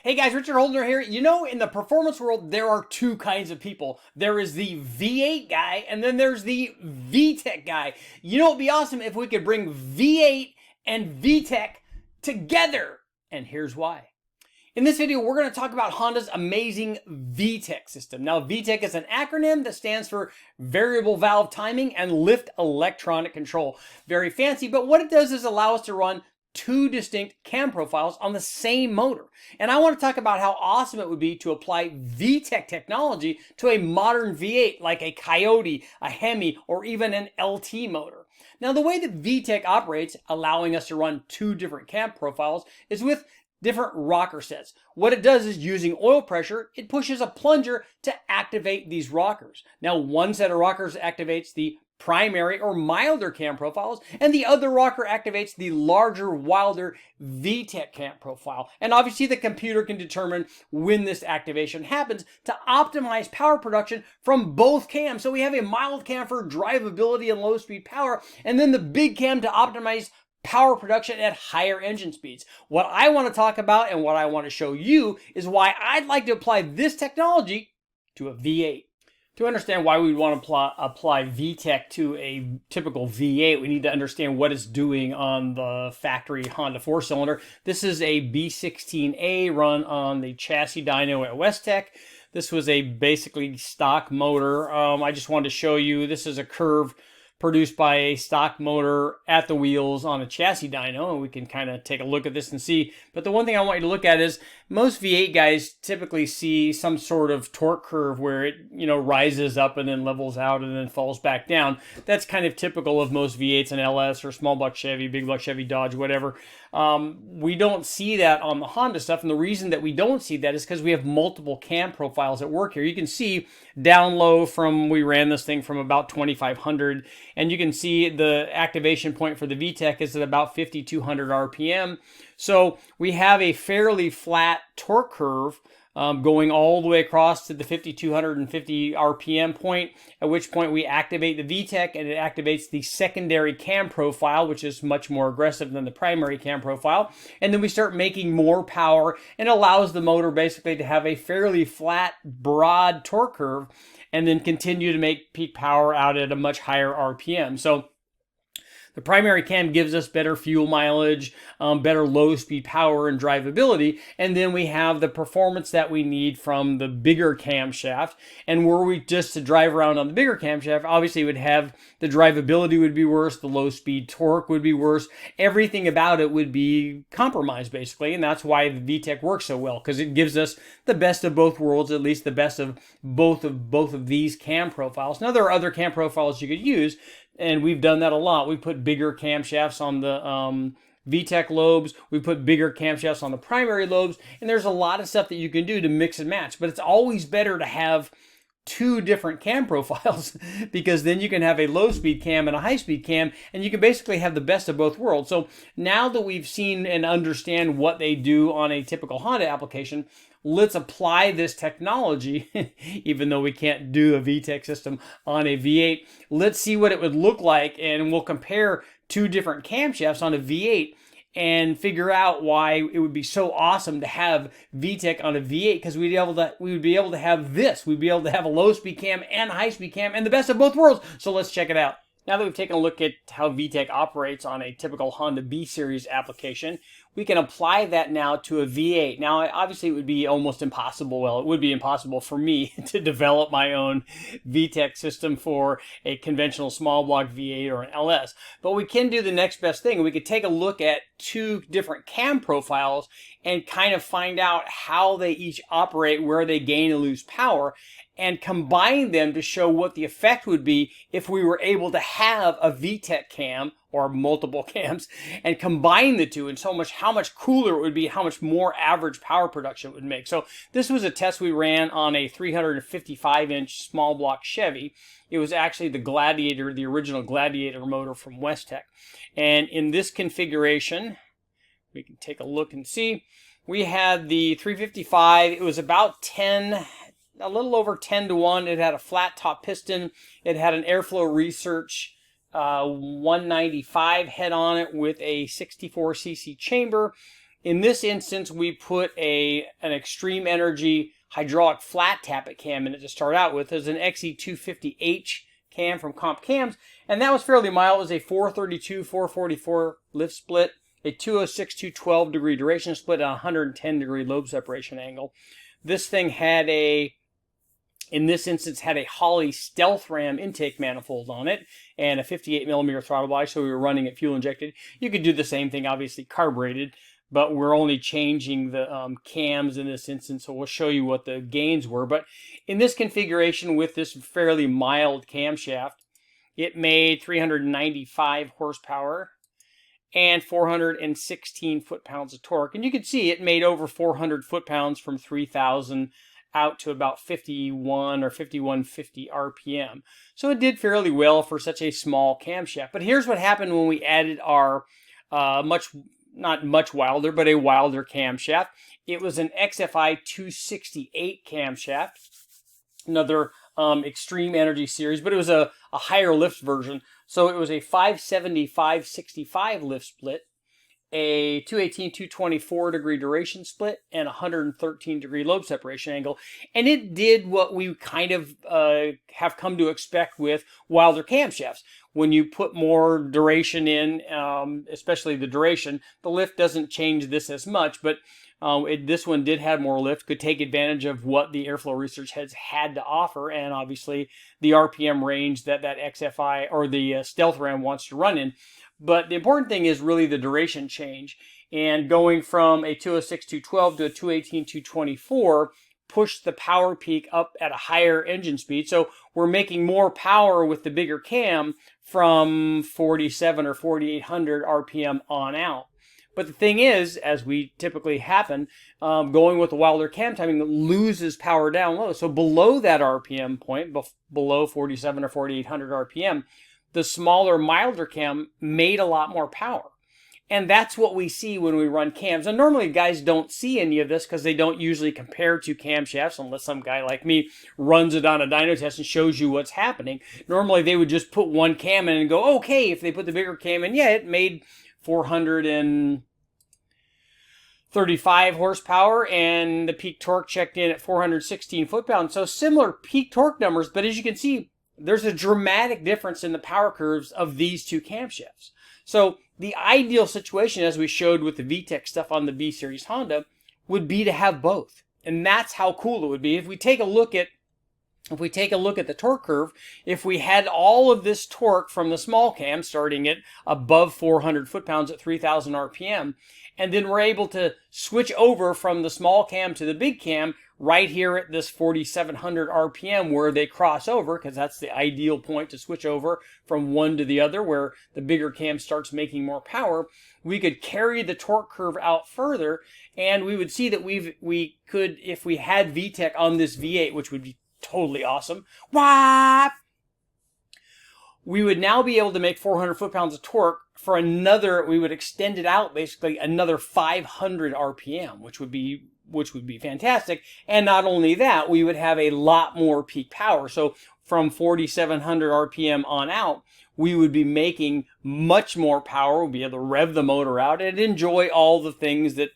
Hey guys, Richard Holdner here. You know, in the performance world, there are two kinds of people. There is the V8 guy, and then there's the Vtec guy. You know, it'd be awesome if we could bring V8 and Vtec together. And here's why. In this video, we're going to talk about Honda's amazing Vtec system. Now, Vtec is an acronym that stands for Variable Valve Timing and Lift Electronic Control. Very fancy, but what it does is allow us to run two distinct cam profiles on the same motor. And I want to talk about how awesome it would be to apply Vtec technology to a modern V8 like a Coyote, a Hemi, or even an LT motor. Now, the way that Vtec operates, allowing us to run two different cam profiles, is with different rocker sets. What it does is, using oil pressure, it pushes a plunger to activate these rockers. Now, one set of rockers activates the primary or milder cam profiles, and the other rocker activates the larger, wilder Vtec cam profile. And obviously the computer can determine when this activation happens to optimize power production from both cams. So we have a mild cam for drivability and low speed power, and then the big cam to optimize power production at higher engine speeds. What I want to talk about and what I want to show you is why I'd like to apply this technology to a V8. To understand why we would want to apply Vtec to a typical V8, we need to understand what it's doing on the factory Honda 4-cylinder. This is a B16A run on the chassis dyno at Vtec. This was a basically stock motor. I just wanted to show you, this is a curve produced by a stock motor at the wheels on a chassis dyno, and we can kind of take a look at this and see. But the one thing I want you to look at is most V8 guys typically see some sort of torque curve where it, rises up and then levels out and then falls back down. That's kind of typical of most V8s and LS or small block Chevy, big block Chevy, Dodge, whatever. We don't see that on the Honda stuff, and the reason that we don't see that is because we have multiple cam profiles at work here. You can see down low we ran this thing from about 2,500, and you can see the activation point for the Vtec is at about 5,200 RPM. So we have a fairly flat torque curve going all the way across to the 5,250 RPM point, at which point we activate the Vtec and it activates the secondary cam profile, which is much more aggressive than the primary cam profile. And then we start making more power, and allows the motor basically to have a fairly flat, broad torque curve and then continue to make peak power out at a much higher RPM. So the primary cam gives us better fuel mileage, better low-speed power and drivability, and then we have the performance that we need from the bigger camshaft. And were we just to drive around on the bigger camshaft, obviously it would have the drivability would be worse, the low-speed torque would be worse, everything about it would be compromised basically, and that's why the Vtec works so well, because it gives us the best of both worlds, at least the best of both of these cam profiles. Now there are other cam profiles you could use, and we've done that a lot. We put bigger camshafts on the Vtec lobes. We put bigger camshafts on the primary lobes. And there's a lot of stuff that you can do to mix and match. But it's always better to have two different cam profiles, because then you can have a low-speed cam and a high-speed cam, and you can basically have the best of both worlds. So now that we've seen and understand what they do on a typical Honda application, let's apply this technology, even though we can't do a Vtec system on a V8. Let's see what it would look like, and we'll compare two different camshafts on a V8 and figure out why it would be so awesome to have Vtec on a V8, because we would be able to have this. We'd be able to have a low-speed cam and a high-speed cam and the best of both worlds. So let's check it out. Now that we've taken a look at how Vtec operates on a typical Honda B-Series application, we can apply that now to a V8. Now, obviously, it would be almost impossible. Well, it would be impossible for me to develop my own Vtec system for a conventional small block V8 or an LS. But we can do the next best thing. We could take a look at two different cam profiles and kind of find out how they each operate, where they gain and lose power, and combine them to show what the effect would be if we were able to have a Vtec cam or multiple cams and combine the two, and how much cooler it would be, how much more average power production it would make. So this was a test we ran on a 355-inch small block Chevy. It was actually the Gladiator, the original Gladiator motor from Vtec. And in this configuration, we can take a look and see, we had the 355. It was about a little over 10 to 1. It had a flat top piston. It had an Airflow Research 195 head on it with a 64cc chamber. In this instance, we put an extreme energy hydraulic flat tappet cam in it to start out with. It was an XE250H cam from Comp Cams, and that was fairly mild. It was a 432, 444 lift split, a 206, 212 degree duration split, and a 110 degree lobe separation angle. This thing had in this instance, had a Holley Stealth Ram intake manifold on it and a 58 millimeter throttle body, so we were running it fuel injected. You could do the same thing, obviously carbureted, but we're only changing the cams in this instance, so we'll show you what the gains were. But in this configuration with this fairly mild camshaft, it made 395 horsepower and 416 foot-pounds of torque. And you can see it made over 400 foot-pounds from 3,000 out to about 51 or 5150 RPM. So it did fairly well for such a small camshaft. But here's what happened when we added our not much wilder, but a wilder camshaft. It was an XFI 268 camshaft, another extreme energy series, but it was a higher lift version. So it was a 570, 565 lift split, a 218, 224 degree duration split, and 113 degree lobe separation angle. And it did what we kind of have come to expect with wilder camshafts. When you put more duration in, especially the duration, the lift doesn't change this as much, but this one did have more lift, could take advantage of what the airflow research has had to offer, and obviously the RPM range that XFI or the Stealth Ram wants to run in. But the important thing is really the duration change, and going from a 206, 212 to a 218, 224 pushed the power peak up at a higher engine speed. So we're making more power with the bigger cam from 47 or 4800 RPM on out. But the thing is, as we typically happen, going with the wilder cam timing loses power down low. So below that RPM point, below 47 or 4800 RPM, the smaller, milder cam made a lot more power. And that's what we see when we run cams. And normally guys don't see any of this because they don't usually compare two camshafts unless some guy like me runs it on a dyno test and shows you what's happening. Normally they would just put one cam in and go, okay, if they put the bigger cam in, yeah, it made 435 horsepower and the peak torque checked in at 416 foot-pounds. So similar peak torque numbers, but as you can see, there's a dramatic difference in the power curves of these two camshafts. So the ideal situation, as we showed with the Vtec stuff on the B Series Honda, would be to have both. And that's how cool it would be. If we take a look at the torque curve, if we had all of this torque from the small cam starting at above 400 foot-pounds at 3,000 RPM, and then we're able to switch over from the small cam to the big cam right here at this 4,700 RPM where they cross over, because that's the ideal point to switch over from one to the other where the bigger cam starts making more power, we could carry the torque curve out further, and we would see that we could, if we had Vtec on this V8, which would be totally awesome, we would now be able to make 400 foot-pounds of torque for another, we would extend it out basically another 500 RPM, which would be fantastic. And not only that, we would have a lot more peak power. So from 4,700 RPM on out, we would be making much more power. We'll be able to rev the motor out and enjoy all the things that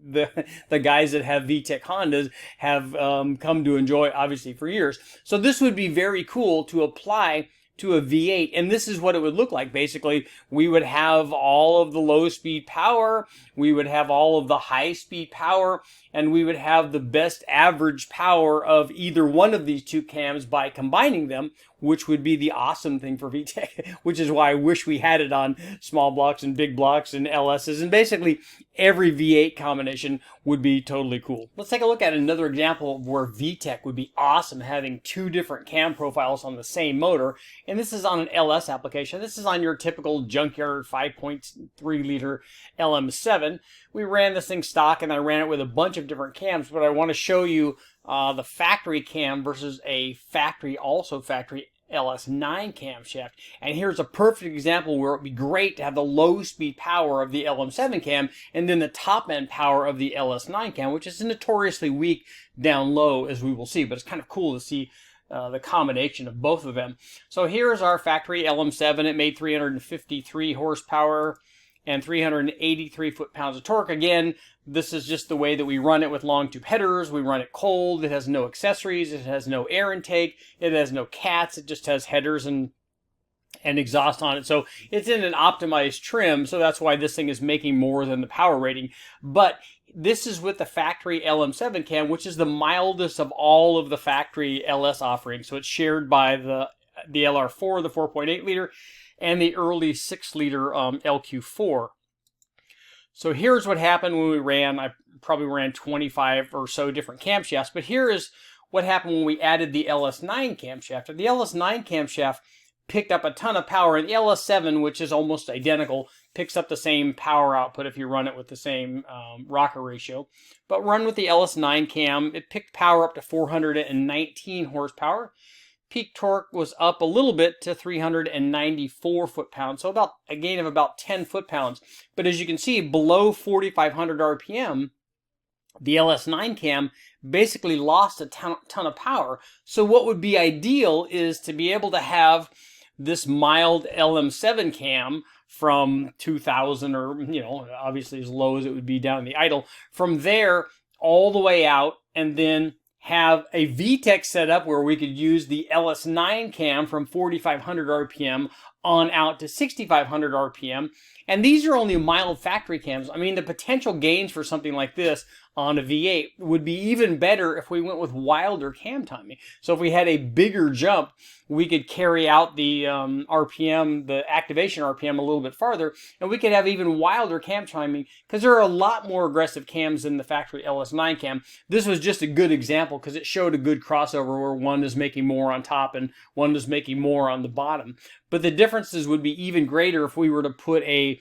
the guys that have Vtec Hondas have come to enjoy, obviously, for years. So this would be very cool to apply to a V8, and this is what it would look like. Basically, we would have all of the low-speed power, we would have all of the high-speed power, and we would have the best average power of either one of these two cams by combining them, which would be the awesome thing for Vtec, which is why I wish we had it on small blocks and big blocks and LSs, and basically every V8 combination would be totally cool. Let's take a look at another example of where Vtec would be awesome, having two different cam profiles on the same motor, and this is on an LS application. This is on your typical junkyard 5.3 liter LM7. We ran this thing stock, and I ran it with a bunch of different cams, but I want to show you the factory cam versus a factory LS9 camshaft. And here's a perfect example where it would be great to have the low speed power of the LM7 cam and then the top end power of the LS9 cam, which is notoriously weak down low, as we will see, but it's kind of cool to see the combination of both of them. So here's our factory LM7. It made 353 horsepower and 383 foot-pounds of torque. Again, this is just the way that we run it with long tube headers. We run it cold. It has no accessories. It has no air intake. It has no cats. It just has headers and exhaust on it. So it's in an optimized trim. So that's why this thing is making more than the power rating. But this is with the factory LM7 cam, which is the mildest of all of the factory LS offerings. So it's shared by the LR4, the 4.8 liter, and the early 6 liter LQ4. So here's what happened when we ran. I probably ran 25 or so different camshafts, but here is what happened when we added the LS9 camshaft. The LS9 camshaft picked up a ton of power, and the LS7, which is almost identical, picks up the same power output if you run it with the same rocker ratio. But run with the LS9 cam, it picked power up to 419 horsepower. Peak torque was up a little bit to 394 foot-pounds, so about a gain of about 10 foot-pounds. But as you can see, below 4,500 RPM, the LS9 cam basically lost a ton of power. So what would be ideal is to be able to have this mild LM7 cam from 2,000, or, you know, obviously as low as it would be down in the idle, from there all the way out, and then have a Vtec setup where we could use the LS9 cam from 4,500 RPM on out to 6,500 RPM. And these are only mild factory cams. I mean, the potential gains for something like this on a V8 would be even better if we went with wilder cam timing. So if we had a bigger jump, we could carry out the RPM, the activation RPM a little bit farther, and we could have even wilder cam timing, because there are a lot more aggressive cams than the factory LS9 cam. This was just a good example because it showed a good crossover where one is making more on top and one is making more on the bottom. But the differences would be even greater if we were to put a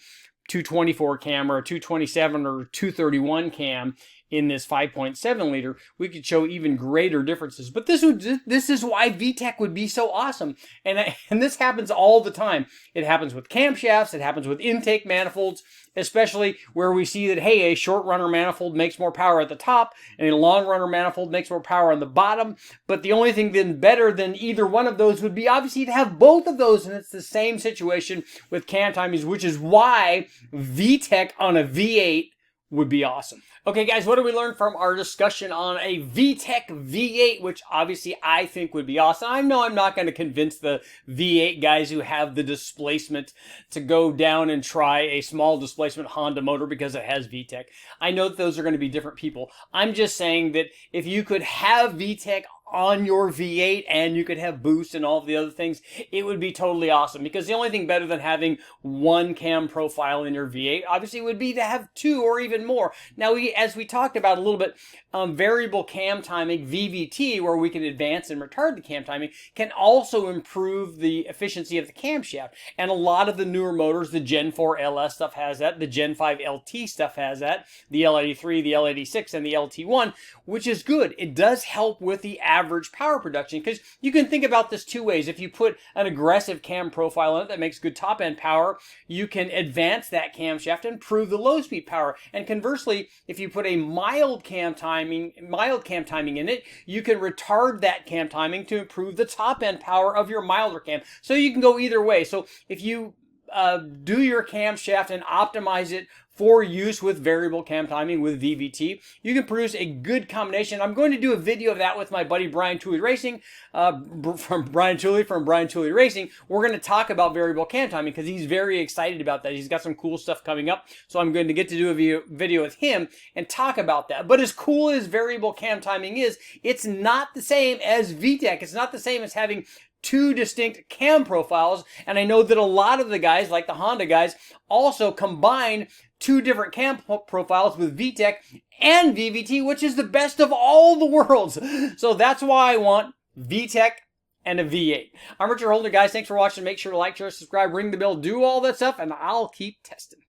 224 cam or a 227 or 231 cam in this 5.7 liter. We could show even greater differences. But this is why Vtec would be so awesome. And this happens all the time. It happens with camshafts. It happens with intake manifolds, especially where we see that, hey, a short runner manifold makes more power at the top and a long runner manifold makes more power on the bottom. But the only thing then better than either one of those would be obviously to have both of those. And it's the same situation with cam timings, which is why Vtec on a V8 would be awesome. Okay, guys, what did we learn from our discussion on a Vtec V8, which obviously I think would be awesome? I know I'm not going to convince the V8 guys who have the displacement to go down and try a small displacement Honda motor because it has Vtec. I know that those are going to be different people. I'm just saying that if you could have Vtec on your V8 and you could have boost and all of the other things, it would be totally awesome, because the only thing better than having one cam profile in your V8 obviously would be to have two or even more. Now, as we talked about a little bit, variable cam timing, VVT, where we can advance and retard the cam timing, can also improve the efficiency of the camshaft. And a lot of the newer motors, the Gen 4 LS stuff has that, the Gen 5 LT stuff has that, the L83, the L86, and the LT1, which is good. It does help with the average power production, because you can think about this two ways. If you put an aggressive cam profile on it that makes good top end power, you can advance that camshaft and improve the low speed power. And conversely, if you put a mild cam timing in it, you can retard that cam timing to improve the top end power of your milder cam. So you can go either way. So if you do your camshaft and optimize it for use with variable cam timing with VVT, you can produce a good combination. I'm going to do a video of that with my buddy Brian Tooley Racing, from Brian Tooley Racing. We're going to talk about variable cam timing because he's very excited about that. He's got some cool stuff coming up, so I'm going to get to do a video with him and talk about that. But as cool as variable cam timing is, it's not the same as Vtec. It's not the same as having two distinct cam profiles, and I know that a lot of the guys, like the Honda guys, also combine two different cam profiles with Vtec and VVT, which is the best of all the worlds. So that's why I want Vtec and a V8. I'm Richard Holder, guys. Thanks for watching. Make sure to like, share, subscribe, ring the bell, do all that stuff, and I'll keep testing.